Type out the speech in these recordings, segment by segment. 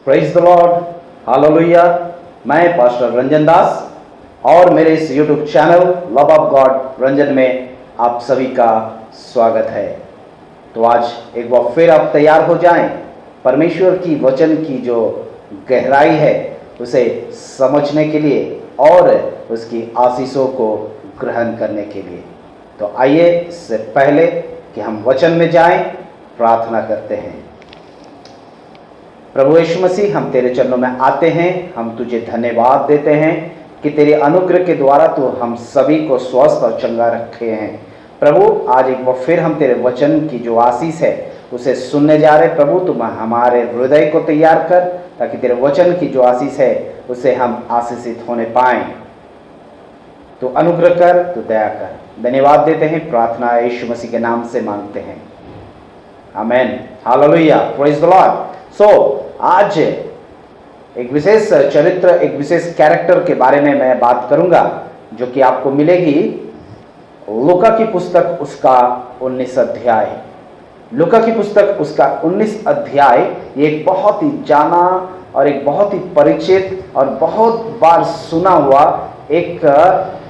Praise the Lord, hallelujah. मैं pastor Ranjan दास और मेरे इस YouTube channel love of God Ranjan में आप सभी का स्वागत है। तो आज एक बार फिर आप तैयार हो जाएं परमेश्वर की वचन की जो गहराई है उसे समझने के लिए और उसकी आशीषों को ग्रहण करने के लिए। तो आइए इससे पहले कि हम वचन में जाएं, प्रार्थना करते हैं। प्रभु यीशु मसीह, हम तेरे चरणों में आते हैं, हम तुझे धन्यवाद देते हैं कि तेरे अनुग्रह के द्वारा तू हम सभी को स्वस्थ और चंगा रखे हैं। प्रभु, आज एक बार फिर हम तेरे वचन की जो आशीष है उसे सुनने जा रहे। प्रभु, तुम हमारे हृदय को तैयार कर ताकि तेरे वचन की जो आशीष है उसे हम आशीषित होने पाएं। तो अनुग्रह कर, तो दया कर। धन्यवाद देते हैं, प्रार्थना यीशु मसीह के नाम से मांगते हैं, आमेन, हालेलुया, प्रेज द लॉर्ड। आज एक विशेष चरित्र, एक विशेष कैरेक्टर के बारे में मैं बात करूंगा जो कि आपको मिलेगी लूका की पुस्तक उसका 19 अध्याय। लूका की पुस्तक उसका 19 अध्याय ये एक बहुत ही जाना और एक बहुत ही परिचित और बहुत बार सुना हुआ एक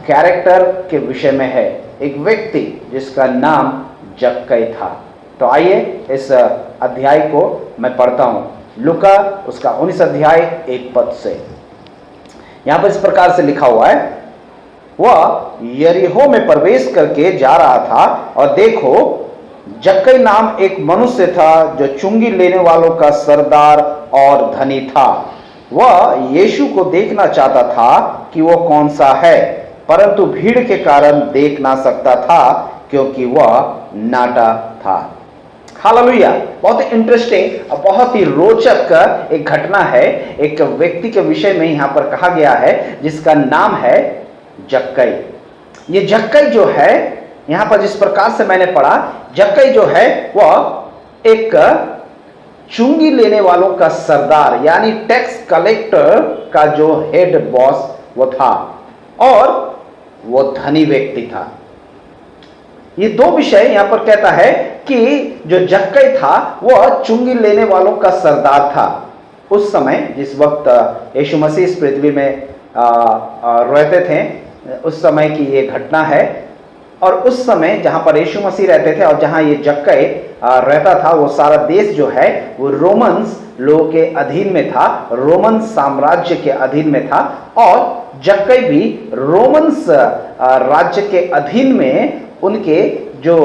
कैरेक्टर के विषय में है। एक व्यक्ति जिसका नाम जक्कई था। तो आइए इस अध्याय को मैं पढ़ता हूं। लूका उसका 19 अध्याय 1 पद से। यहां पर इस प्रकार से लिखा हुआ है, वह यरीहो में प्रवेश करके जा रहा था और देखो, जक्कई नाम एक मनुष्य था जो चुंगी लेने वालों का सरदार और धनी था। वह यीशु को देखना चाहता था कि वो कौन सा है, परंतु भीड़ के कारण देख ना सकता था क्योंकि वह नाटा था। हालेलुया। बहुत ही इंटरेस्टिंग और बहुत ही रोचक एक घटना है। एक व्यक्ति के विषय में यहां पर कहा गया है जिसका नाम है जक्कई। ये जक्कई जो है, यहां पर जिस प्रकार से मैंने पढ़ा, जक्कई जो है वह एक चुंगी लेने वालों का सरदार यानी टैक्स कलेक्टर का जो हेड बॉस वो था और वो धनी व्यक्ति था। ये दो विषय यहां पर कहता है कि जो जक्कई था वह चुंगी लेने वालों का सरदार था। उस समय जिस वक्त यीशु मसीह इस पृथ्वी में रहते थे, उस समय की ये घटना है। और उस समय जहां पर यीशु मसीह रहते थे और जहां ये जक्कई रहता था, वो सारा देश जो है वो रोमन्स लोगों के अधीन में था, रोमन साम्राज्य के अधीन में था। और जक्कई भी रोमन्स राज्य के अधीन में उनके जो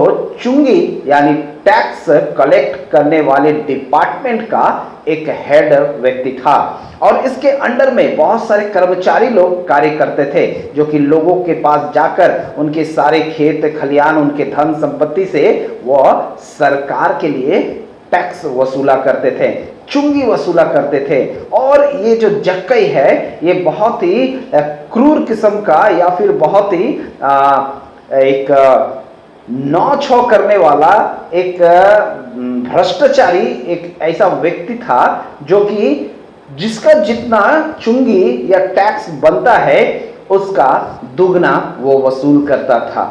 चुंगी यानी टैक्स कलेक्ट करने वाले डिपार्टमेंट का एक हेड व्यक्ति था। और इसके अंडर में बहुत सारे कर्मचारी लोग कार्य करते थे जो कि लोगों के पास जाकर उनके सारे खेत खलियान, उनके धन संपत्ति से वह सरकार के लिए टैक्स वसूला करते थे, चुंगी वसूला करते थे। और ये जो जक्कई है ये बहुत ही क्रूर किस्म का या फिर बहुत ही एक नौ-छौ करने वाला, एक भ्रष्टाचारी, एक ऐसा व्यक्ति था जो कि जिसका जितना चुंगी या टैक्स बनता है उसका दुगना वो वसूल करता था।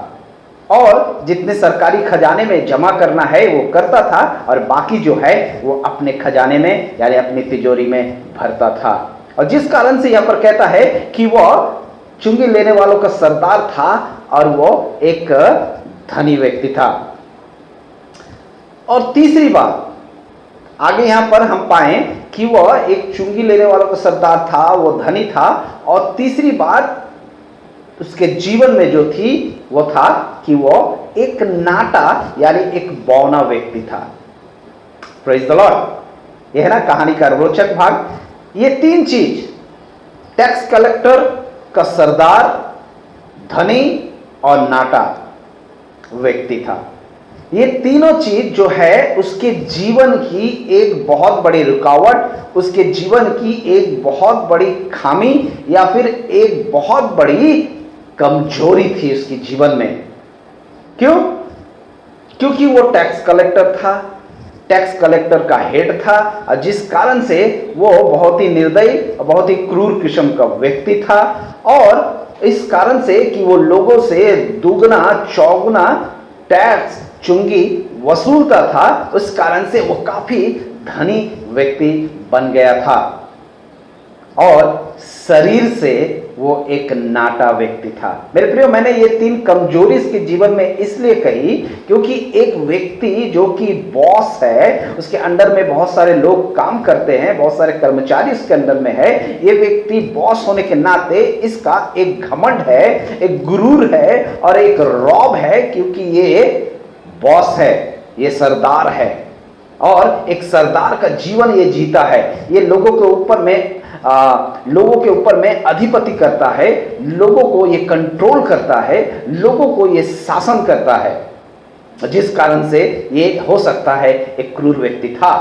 और जितने सरकारी खजाने में जमा करना है वो करता था और बाकी जो है वो अपने खजाने में यानी अपनी तिजोरी में भरता था। और जिस कारण से यहां पर कहता है कि वह चुंगी लेने वालों का सरदार था और वो एक धनी व्यक्ति था। और तीसरी बात आगे यहां पर हम पाएं कि वह एक चुंगी लेने वालों का सरदार था, वो धनी था। और तीसरी बात उसके जीवन में जो थी वो था कि वो एक नाटा यानी एक बौना व्यक्ति था। Praise the Lord. यह है ना कहानी का रोचक भाग। ये तीन चीज, टैक्स कलेक्टर का सरदार, धनी और नाटा व्यक्ति था, ये तीनों चीज जो है उसके जीवन की एक बहुत बड़ी रुकावट, उसके जीवन की एक बहुत बड़ी खामी या फिर एक बहुत बड़ी कमजोरी थी उसके जीवन में। क्यों? क्योंकि वो टैक्स कलेक्टर था, टैक्स कलेक्टर का हेड था, और जिस कारण से वो बहुत ही निर्दयी, बहुत ही क्रूर किस्म का व्यक्ति था। और इस कारण से कि वो लोगों से दुगना चौगुना टैक्स चुंगी वसूलता था, उस कारण से वो काफी धनी व्यक्ति बन गया था और शरीर से वो एक नाटा व्यक्ति था। मेरे प्रियो, मैंने ये 3 कमजोरी इसके जीवन में इसलिए कही क्योंकि एक व्यक्ति जो कि बॉस है, उसके अंडर में बहुत सारे लोग काम करते हैं, बहुत सारे कर्मचारी उसके अंडर में है। ये व्यक्ति बॉस होने के नाते इसका एक घमंड है, एक गुरूर है और एक रौब है, क्योंकि ये बॉस है, ये सरदार है और एक सरदार का जीवन ये जीता है। ये लोगों के ऊपर में अधिपति करता है, लोगों को ये कंट्रोल करता है, लोगों को ये शासन करता है, जिस कारण से ये हो सकता है एक क्रूर व्यक्ति था।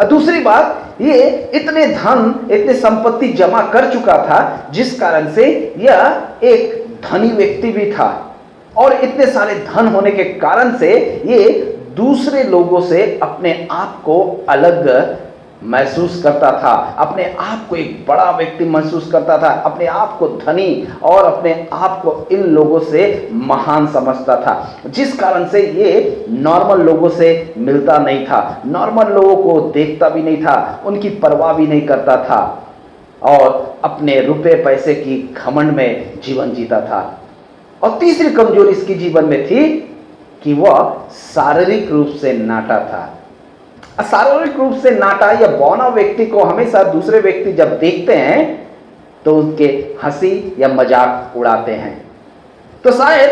दूसरी बात, ये इतने धन, इतने संपत्ति जमा कर चुका था जिस कारण से यह एक धनी व्यक्ति भी था और इतने सारे धन होने के कारण से ये दूसरे लोगों से अपने आप को अलग महसूस करता था, अपने आप को एक बड़ा व्यक्ति महसूस करता था, अपने आप को धनी और अपने आप को इन लोगों से महान समझता था, जिस कारण से ये नॉर्मल लोगों से मिलता नहीं था, नॉर्मल लोगों को देखता भी नहीं था, उनकी परवाह भी नहीं करता था और अपने रुपए पैसे की घमंड में जीवन जीता था। और तीसरी कमजोरी इसकी जीवन में थी कि वह शारीरिक रूप से नाटा था। शारीरिक रूप से नाटा या बौना व्यक्ति को हमेशा दूसरे व्यक्ति जब देखते हैं तो उसके हंसी या मजाक उड़ाते हैं। तो शायद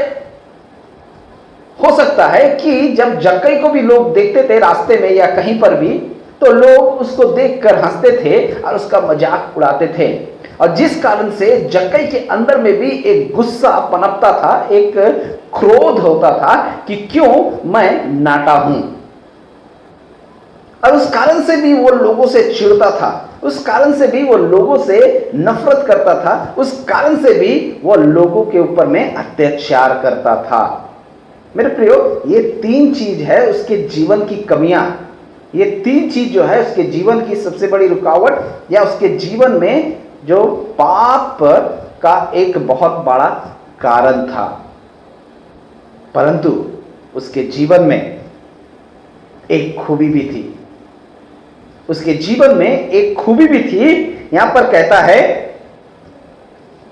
हो सकता है कि जब जक्कई को भी लोग देखते थे रास्ते में या कहीं पर भी, तो लोग उसको देखकर हंसते थे और उसका मजाक उड़ाते थे, और जिस कारण से जक्कई के अंदर में भी एक गुस्सा पनपता था, एक क्रोध होता था कि क्यों मैं नाटा हूं, और उस कारण से भी वो लोगों से चिढ़ता था, उस कारण से भी वो लोगों से नफरत करता था, उस कारण से भी वो लोगों के ऊपर में अत्याचार करता था। मेरे प्रियो, ये 3 चीज है उसके जीवन की कमियां, ये 3 चीज जो है उसके जीवन की सबसे बड़ी रुकावट या उसके जीवन में जो पाप का एक बहुत बड़ा कारण था। परंतु उसके जीवन में एक खूबी भी थी, उसके जीवन में एक खूबी भी थी। यहां पर कहता है,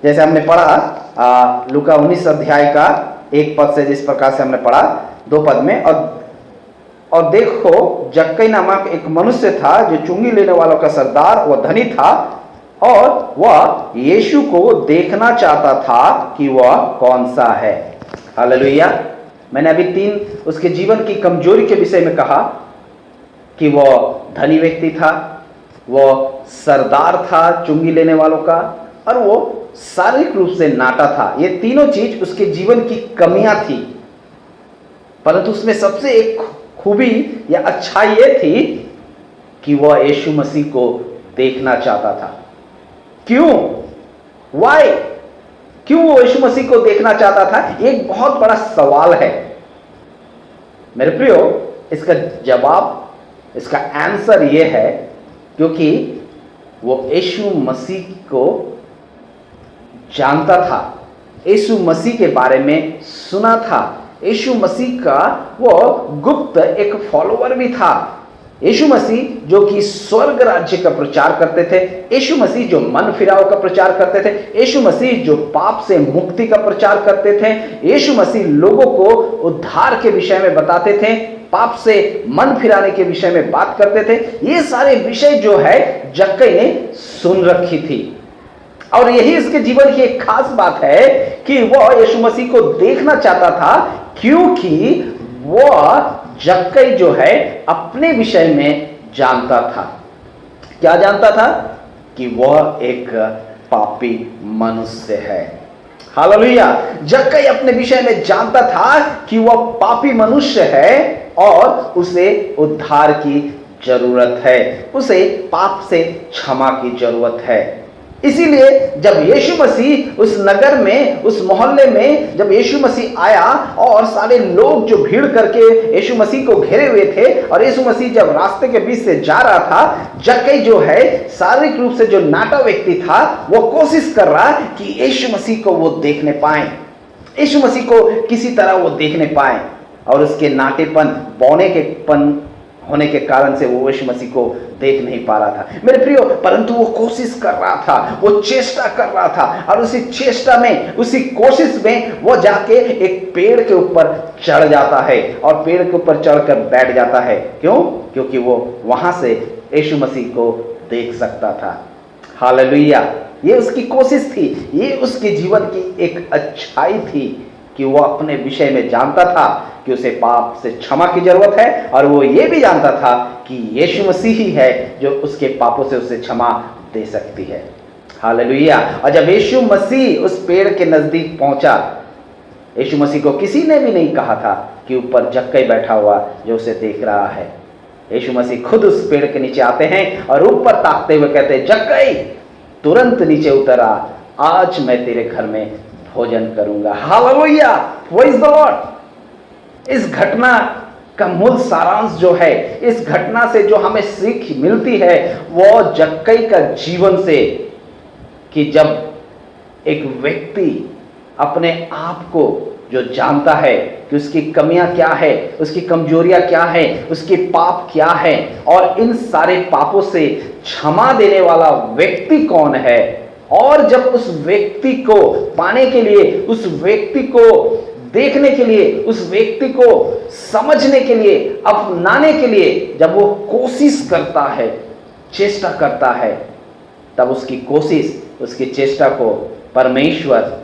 जैसे हमने पढ़ा लूका 19 अध्याय का 1 पद से, जिस प्रकार से हमने पढ़ा 2 पद में, और देखो जक्कई नामक एक मनुष्य था जो चुंगी लेने वालों का सरदार, वह धनी था और वह यीशु को देखना चाहता था कि वह कौन सा है। हालेलुया। मैंने अभी 3 उसके जीवन की कमजोरी के विषय में कहा कि वह धनी व्यक्ति था, वह सरदार था चुंगी लेने वालों का, और वो शारीरिक रूप से नाटा था। ये तीनों चीज उसके जीवन की कमियां थी, परंतु उसमें सबसे एक खूबी या अच्छाई ये थी कि वह यीशु मसीह को देखना चाहता था। क्यों? वाई? क्यों वो यीशु मसीह को देखना चाहता था? एक बहुत बड़ा सवाल है मेरे प्रियो। इसका जवाब, इसका आंसर ये है क्योंकि वो यीशु मसीह को जानता था, यीशु मसीह के बारे में सुना था, यीशु मसीह का वो गुप्त एक फॉलोअर भी था। यीशु मसीह जो कि स्वर्ग राज्य का प्रचार करते थे, यीशु मसीह जो मन फिराव का प्रचार करते थे, यीशु मसीह जो पाप से मुक्ति का प्रचार करते थे, यीशु मसीह लोगों को उद्धार के विषय में बताते थे, पाप से मन फिराने के विषय में बात करते थे। ये सारे विषय जो है जक्कई ने सुन रखी थी, और यही इसके जीवन की एक खास बात है कि वह यीशु मसीह को देखना चाहता था, क्योंकि वह जक्कई जो है अपने विषय में जानता था। क्या जानता था? कि वह एक पापी मनुष्य है। हालेलुया। जक्कई अपने विषय में जानता था कि वह पापी मनुष्य है और उसे उद्धार की जरूरत है, उसे पाप से क्षमा की जरूरत है। इसीलिए जब यीशु मसीह उस नगर में, उस मोहल्ले में जब यीशु मसीह आया और सारे लोग जो भीड़ करके यीशु मसीह को घेरे हुए थे, और यीशु मसीह जब रास्ते के बीच से जा रहा था, जक्कई जो है शारीरिक रूप से जो नाटा व्यक्ति था, वो कोशिश कर रहा कि यीशु मसीह को वो देखने पाए, यीशु मसीह को किसी तरह वो देखने पाए और उसके नाटेपन, बौने के पन होने के कारण से वो यीशु मसीह को देख नहीं पा रहा था मेरे प्रियो, परंतु वो कोशिश कर रहा था, वो चेष्टा कर रहा था, और उसी चेष्टा में, उसी कोशिश में वो जाके एक पेड़ के ऊपर चढ़ जाता है और पेड़ के ऊपर चढ़कर बैठ जाता है। क्यों? क्योंकि वो वहां से यीशु मसीह को देख सकता था। हालेलुया! ये उसकी कोशिश थी, ये उसके जीवन की एक अच्छाई थी कि वो अपने विषय में जानता था कि उसे पाप से क्षमा की जरूरत है, और वो ये भी जानता था कि यीशु मसीह ही है जो उसके पापों से उसे क्षमा दे सकती है। हालेलुया! और जब यीशु मसीह उस पेड़ के नजदीक पहुंचा, यीशु मसीह को किसी ने भी नहीं कहा था कि ऊपर जक्कई बैठा हुआ जो उसे देख रहा है। यीशु मसीह खुद उस पेड़ के नीचे आते हैं और ऊपर ताकते हुए कहते हैं, जक्कई तुरंत नीचे उतर आ, आज मैं तेरे घर में भोजन करूंगा। हालेलुया! Praise the Lord! इस घटना का मूल सारांश जो है, इस घटना से जो हमें सीख मिलती है वो जक्कई का जीवन से, कि जब एक व्यक्ति अपने आप को जो जानता है कि उसकी कमियां क्या है, उसकी कमजोरियां क्या है, उसके पाप क्या है, और इन सारे पापों से क्षमा देने वाला व्यक्ति कौन है, और जब उस व्यक्ति को पाने के लिए, उस व्यक्ति को देखने के लिए, उस व्यक्ति को समझने के लिए, अपनाने के लिए जब वो कोशिश करता है, चेष्टा करता है, तब उसकी कोशिश, उसकी चेष्टा को परमेश्वर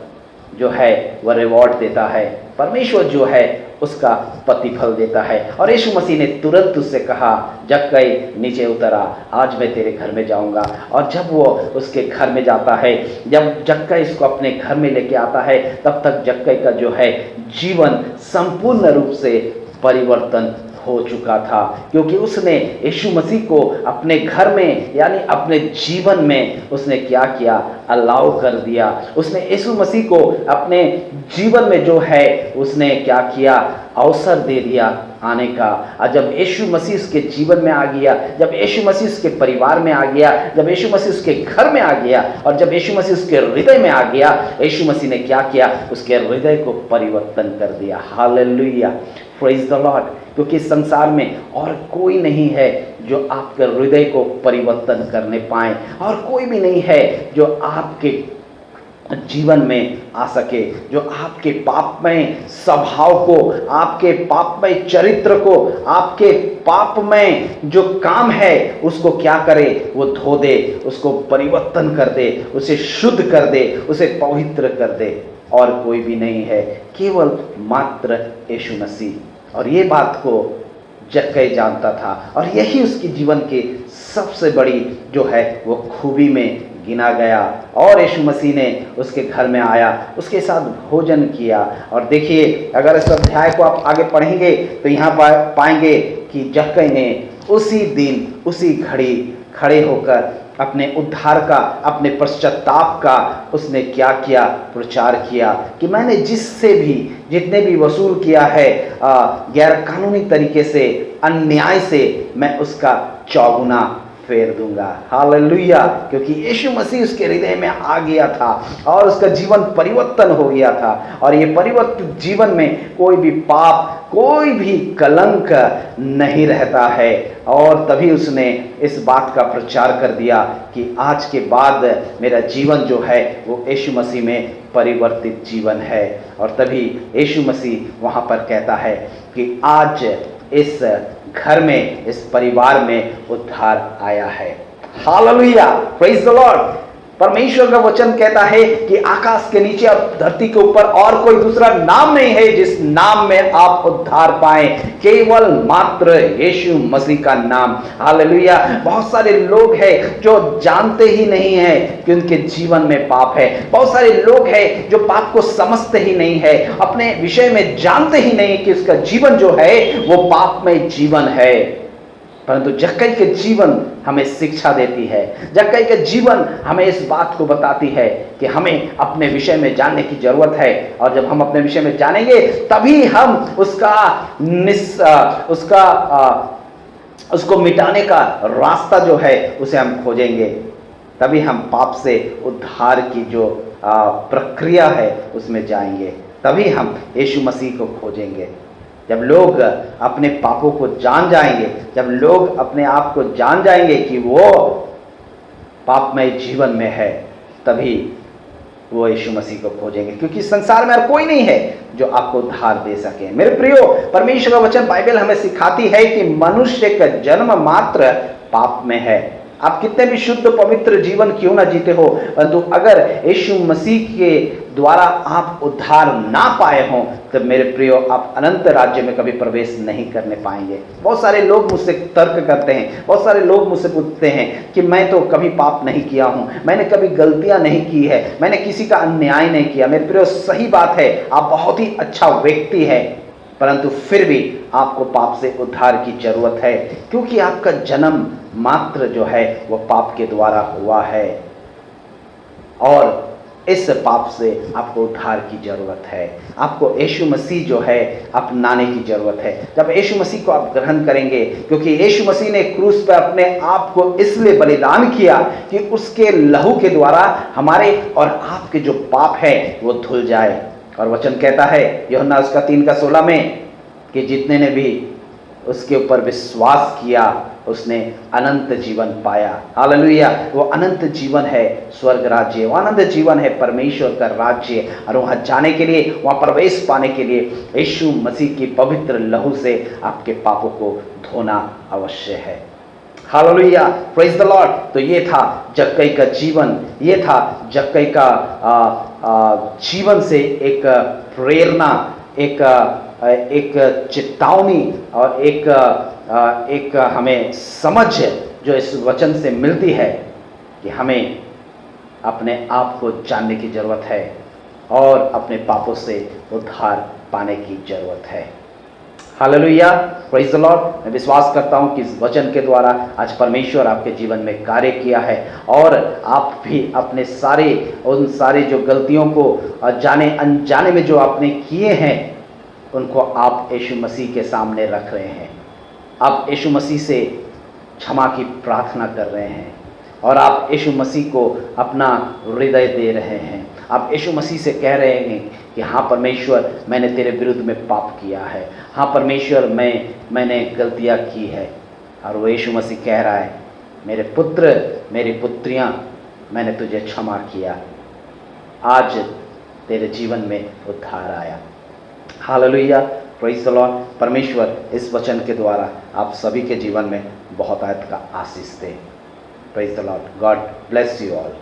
जो है वह रिवॉर्ड देता है, परमेश्वर जो है उसका प्रतिफल देता है। और यीशु मसीह ने तुरंत उससे कहा, जक्कई नीचे उतरा, आज मैं तेरे घर में जाऊंगा। और जब वो उसके घर में जाता है, जब जक्कई इसको अपने घर में लेके आता है, तब तक जक्कई का जो है जीवन संपूर्ण रूप से परिवर्तन हो चुका था, क्योंकि उसने यीशु मसीह को अपने घर में, यानी अपने जीवन में उसने क्या किया, अलाउ कर दिया। उसने यीशु मसीह को अपने जीवन में जो है उसने क्या किया, अवसर दे दिया आने का। और जब यीशु मसीह उसके जीवन में आ गया, जब यीशु मसीह उसके परिवार में आ गया, जब यीशु मसीह उसके घर में आ गया, और जब यीशु मसीह उसके हृदय में आ गया, यीशु मसीह ने क्या किया, उसके हृदय को परिवर्तन कर दिया। हालेलुया! Praise the Lord! क्योंकि संसार में और कोई नहीं है जो आपके हृदय को परिवर्तन करने पाए, और कोई भी नहीं है जो आपके जीवन में आ सके, जो आपके पापमय स्वभाव को, आपके पापमय चरित्र को, आपके पापमय जो काम है उसको क्या करे, वो धो दे, उसको परिवर्तन कर दे, उसे शुद्ध कर दे, उसे पवित्र कर दे। और कोई भी नहीं है, केवल मात्र यीशु मसीह। और ये बात को जक्कई जानता था, और यही उसके जीवन की सबसे बड़ी जो है वो खूबी में गिना गया। और यीशु मसीह ने उसके घर में आया, उसके साथ भोजन किया। और देखिए, अगर इस अध्याय को आप आगे पढ़ेंगे तो यहाँ पाएंगे कि जक्कई ने उसी दिन, उसी घड़ी खड़े होकर अपने उद्धार का, अपने पश्चाताप का उसने क्या किया, प्रचार किया कि मैंने जिससे भी, जितने भी वसूल किया है गैर कानूनी तरीके से, अन्याय से, मैं उसका चौगुना फेर दूंगा। हालेलुया! क्योंकि यीशु मसीह उसके हृदय में आ गया था और उसका जीवन परिवर्तन हो गया था। और ये परिवर्तित जीवन में कोई भी पाप, कोई भी कलंक नहीं रहता है। और तभी उसने इस बात का प्रचार कर दिया कि आज के बाद मेरा जीवन जो है वो यीशु मसीह में परिवर्तित जीवन है। और तभी यीशु मसीह वहाँ पर कहता है कि आज इस घर में, इस परिवार में उद्धार आया है। हालेलुया! Praise the Lord! परमेश्वर का वचन कहता है कि आकाश के नीचे और धरती के ऊपर और कोई दूसरा नाम नहीं है जिस नाम में आप उद्धार पाएं, केवल मात्र यीशु मसीह का नाम। हालेलुया! बहुत सारे लोग हैं जो जानते ही नहीं है कि उनके जीवन में पाप है। बहुत सारे लोग हैं जो पाप को समझते ही नहीं है, अपने विषय में जानते ही नहीं कि उसका जीवन जो है वो पापमय जीवन है। परंतु जक्कई के जीवन हमें शिक्षा देती है। जक्कई के जीवन हमें इस बात को बताती है कि हमें अपने विषय में जानने की जरूरत है। और जब हम अपने विषय में जानेंगे तभी हम उसको मिटाने का रास्ता जो है उसे हम खोजेंगे। तभी हम पाप से उद्धार की जो प्रक्रिया है उसमें जाएंगे। तभी हम यीशु मसीह को खोजेंगे। जब लोग अपने पापों को जान जाएंगे, जब लोग अपने आप को जान जाएंगे कि वो पापमय जीवन में है, तभी वो यीशु मसीह को खोजेंगे, क्योंकि संसार में और कोई नहीं है जो आपको उद्धार दे सके। मेरे प्रियो, परमेश्वर का वचन बाइबल हमें सिखाती है कि मनुष्य का जन्म मात्र पाप में है। आप कितने भी शुद्ध पवित्र जीवन क्यों ना जीते हो, परंतु अगर यीशु मसीह के द्वारा आप उद्धार ना पाए हों, तो मेरे प्रियो आप अनंत राज्य में कभी प्रवेश नहीं करने पाएंगे। बहुत सारे लोग मुझसे तर्क करते हैं, बहुत सारे लोग मुझसे पूछते हैं कि मैं तो कभी पाप नहीं किया हूं, मैंने कभी गलतियां नहीं की है, मैंने किसी का अन्याय नहीं किया। मेरे प्रियो, सही बात है, आप बहुत ही अच्छा व्यक्ति है, परंतु फिर भी आपको पाप से उद्धार की जरूरत है, क्योंकि आपका जन्म मात्र जो है वह पाप के द्वारा हुआ है, और इस पाप से आपको उद्धार की जरूरत है। आपको यीशु मसीह जो है अपनाने की जरूरत है। जब यीशु मसीह को आप ग्रहण करेंगे, क्योंकि यीशु मसीह ने क्रूस पर अपने आप को इसलिए बलिदान किया कि उसके लहू के द्वारा हमारे और आपके जो पाप है वो धुल जाए। और वचन कहता है यूहन्ना उसका 3:16 में कि जितने ने भी उसके ऊपर विश्वास किया उसने अनंत जीवन पाया। हालेलुया। वो अनंत जीवन है स्वर्ग राज्य, वो अनंत जीवन है परमेश्वर का राज्य, और वहां जाने के लिए, वहां प्रवेश पाने के लिए यीशु मसीह की पवित्र लहू से आपके पापों को धोना अवश्य है। Hallelujah, praise the Lord. तो ये था जक्कई का जीवन, ये था जक्कई का जीवन से एक प्रेरणा, एक चेतावनी और एक हमें समझ जो इस वचन से मिलती है कि हमें अपने आप को जानने की ज़रूरत है और अपने पापों से उद्धार पाने की ज़रूरत है। Hallelujah, praise the Lord. मैं विश्वास करता हूं कि इस वचन के द्वारा आज परमेश्वर आपके जीवन में कार्य किया है, और आप भी अपने उन सारे जो गलतियों को जाने अनजाने में जो आपने किए हैं, उनको आप यीशु मसीह के सामने रख रहे हैं। आप यीशु मसीह से क्षमा की प्रार्थना कर रहे हैं, और आप यीशु मसीह को अपना हृदय दे रहे हैं। आप यीशु मसीह से कह रहे हैं कि हाँ परमेश्वर, मैंने तेरे विरुद्ध में पाप किया है, हाँ परमेश्वर, मैंने गलतियाँ की है। और वो यीशु मसीह कह रहा है, मेरे पुत्र, मेरी पुत्रियाँ, मैंने तुझे क्षमा किया, आज तेरे जीवन में उद्धार आया। Hallelujah, praise the Lord. परमेश्वर इस वचन के द्वारा आप सभी के जीवन में बहुत का आशीष दे। Praise the Lord. God bless you all.